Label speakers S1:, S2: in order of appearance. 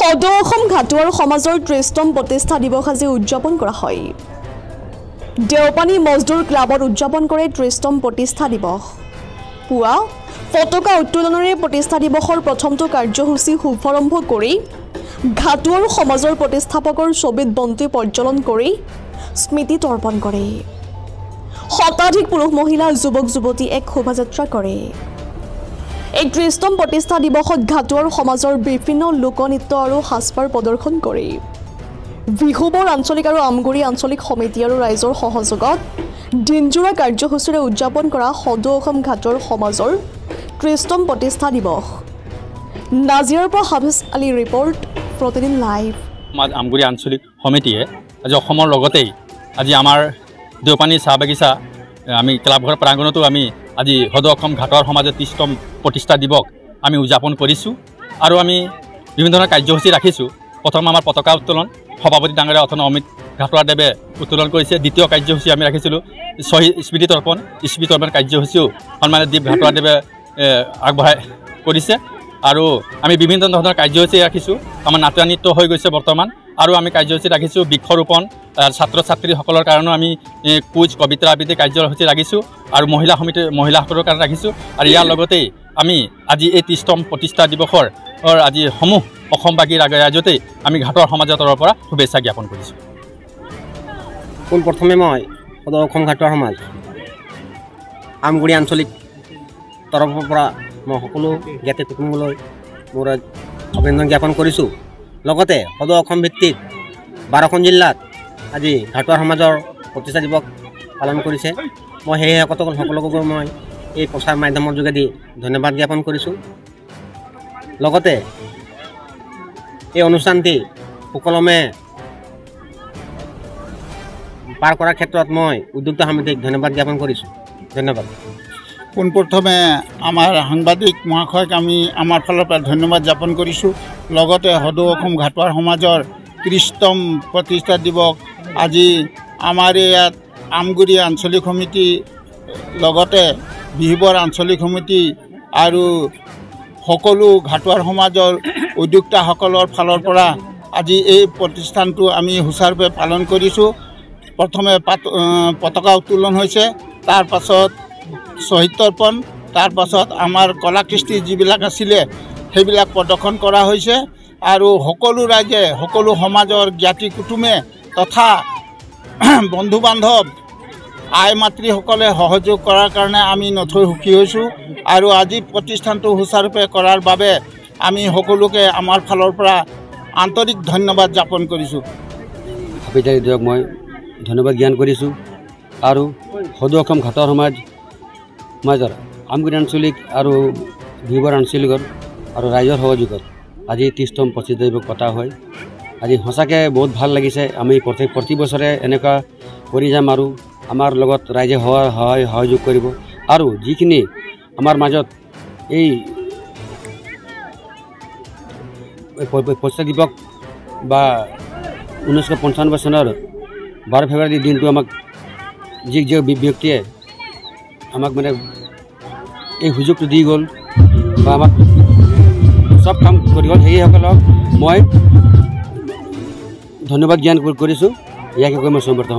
S1: সদৌ অসম ঘাটুৱাৰ সমাজৰ ৩০তম প্ৰতিষ্ঠা দিৱস আজি উদযাপন কৰা হয়। দেওপানী মজদুৰ ক্লাবত উদযাপন কৰে ৩০তম প্ৰতিষ্ঠা দিৱস। পুৱা পতাকা উত্তোলনেৰে প্ৰতিষ্ঠা দিৱসৰ প্ৰথমটো কাৰ্যসূচী শুভাৰম্ভ কৰি ঘাটুৱাৰ সমাজৰ প্ৰতিষ্ঠাপকৰ ছবিত বন্তি প্ৰজ্বলন কৰি স্মৃতি তৰ্পণ কৰে। শতাধিক পুৰুষ মহিলা যুৱক যুৱতী এক শোভাযাত্ৰা কৰে। এই ৩০তম প্ৰতিষ্ঠা দিৱসত ঘাটুৱাৰ সমাজৰ বিভিন্ন লোকনৃত্য আৰু সাজপাৰ প্ৰদৰ্শন কৰে। বিহুবৰ আঞ্চলিক আৰু আমগুৰি আঞ্চলিক সমিতি আৰু ৰাইজৰ সহযোগত দিনজোৰা কাৰ্যসূচীৰে উদযাপন কৰা সদৌ অসম ঘাটুৱাৰ সমাজৰ ৩০তম প্ৰতিষ্ঠা দিৱস। নাজিৰাৰ পৰা হাফিজ আলী ৰিপৰ্ট, প্ৰতিদিন লাইভ।
S2: আমগুৰি আঞ্চলিক সমিতিয়ে আজি অসমৰ লগতেই আজি আমাৰ দেওপানী চাহ বাগিচা আমি ক্লাবঘৰ প্ৰাংগণতো আমি আজি সদৌ অসম ঘাটুৱাৰ সমাজৰ ৩০তম প্ৰতিষ্ঠা দিৱস আমি উদযাপন কৰিছোঁ আৰু আমি বিভিন্ন ধৰণৰ কাৰ্যসূচী ৰাখিছোঁ। প্ৰথম আমাৰ পতাকা উত্তোলন, সভাপতি ডাঙৰীয়া অথন অমিত ঘাটুৱাৰদেৱে উত্তোলন কৰিছে। দ্বিতীয় কাৰ্যসূচী আমি ৰাখিছিলোঁ শ্বহীদ স্মৃতি তৰ্পণ কাৰ্যসূচীও সন্মানীয় দীপ ঘাটুৱাৰদেৱে আগবঢ়াই কৰিছে আৰু আমি বিভিন্ন ধৰণৰ কাৰ্যসূচী ৰাখিছোঁ। আমাৰ নাট্য নৃত্য হৈ গৈছে বৰ্তমান আৰু আমি কাৰ্যসূচী ৰাখিছোঁ বৃক্ষৰোপণ, ছাত্ৰ ছাত্ৰীসকলৰ কাৰণেও আমি কুইজ কবিতা আবৃত্তি কাৰ্যসূচী ৰাখিছোঁ আৰু মহিলাসকলৰ কাৰণে ৰাখিছোঁ। আৰু ইয়াৰ লগতেই আমি আজি এই ৩০তম প্ৰতিষ্ঠা দিৱসৰ আজি সমূহ অসমবাসীৰ ৰাইজতেই আমি ঘাটুৱাৰ সমাজৰ তৰফৰ পৰা শুভেচ্ছা জ্ঞাপন কৰিছোঁ।
S3: পোনপ্ৰথমে মই সদৌ অসম ঘাটুৱাৰ সমাজ আমগুৰি আঞ্চলিক তৰফৰ পৰা মই সকলো জ্ঞাতি কুটুম্বলৈ মোৰ অভিনন্দন জ্ঞাপন কৰিছোঁ। লগতে সদৌ অসম ভিত্তিক 12খন জিলাত আজি ঘাটুৱাৰ সমাজৰ প্ৰতিষ্ঠা দিৱস পালন কৰিছে। মই সেয়েহে সকলোকে মই এই প্ৰচাৰ মাধ্যমৰ যোগেদি ধন্যবাদ জ্ঞাপন কৰিছোঁ। লগতে এই অনুষ্ঠানটি সুকলমে পাৰ কৰাৰ ক্ষেত্ৰত মই উদ্যোক্তা সমিতিক ধন্যবাদ জ্ঞাপন কৰিছোঁ। ধন্যবাদ।
S4: পোনপ্ৰথমে আমাৰ সাংবাদিক মহাশয়ক আমি আমাৰ ফালৰ পৰা ধন্যবাদ জ্ঞাপন কৰিছোঁ। লগতে সদৌ অসম ঘাটুৱাৰ সমাজৰ ৩০তম প্ৰতিষ্ঠা দিৱস আজি আমাৰ ইয়াত আমগুৰি আঞ্চলিক সমিতি লগতে বিহুবৰ আঞ্চলিক সমিতি আৰু সকলো ঘাটুৱাৰ সমাজৰ উদ্যোক্তাসকলৰ ফালৰ পৰা আজি এই প্ৰতিষ্ঠানটো আমি সুচাৰুৰূপে পালন কৰিছোঁ। প্ৰথমে পতাকা উত্তোলন হৈছে, তাৰ পাছত শ্বহীদ তৰ্পণ, তাৰ পাছত আমাৰ কলা কৃষ্টি যিবিলাক আছিলে সেইবিলাক প্ৰদৰ্শন কৰা হৈছে আৰু সকলো ৰাইজে সকলো সমাজৰ জ্ঞাতি কুটুমে তথা বন্ধু বান্ধৱ আই মাতৃসকলে সহযোগ কৰাৰ কাৰণে আমি নথৈ সুখী হৈছোঁ আৰু আজি প্ৰতিষ্ঠানটো সুচাৰুৰূপে কৰাৰ বাবে আমি সকলোকে আমাৰ ফালৰ পৰা আন্তৰিক ধন্যবাদ জ্ঞাপন কৰিছোঁ।
S5: হাফিজাৰীক মই ধন্যবাদ জ্ঞান কৰিছোঁ আৰু সদৌ অসম ঘাটুৱাৰ সমাজৰ আমগুৰি আঞ্চলিক আৰু বিহুবৰ আঞ্চলিকৰ আৰু ৰাইজৰ সহযোগত আজি ৩০তম প্ৰতিষ্ঠা দিৱস পতা হয়। আজি সঁচাকৈ বহুত ভাল লাগিছে। আমি প্ৰতি বছৰে এনেকুৱা কৰি যাম আৰু আমাৰ লগত ৰাইজে সহযোগ কৰিব আৰু যিখিনি আমাৰ মাজত এই প্ৰতিষ্ঠা দিৱস বা 1995 চনৰ 12 ফেব্ৰুৱাৰী দিনটো আমাক যি ব্যক্তিয়ে আমাক মানে এই সুযোগটো দি গ'ল বা আমাক চব কাম কৰি গ'ল, সেইসকলক মই ধন্যবাদ জ্ঞান কৰিছোঁ। ইয়াকে কৈ মই সমৰ্থ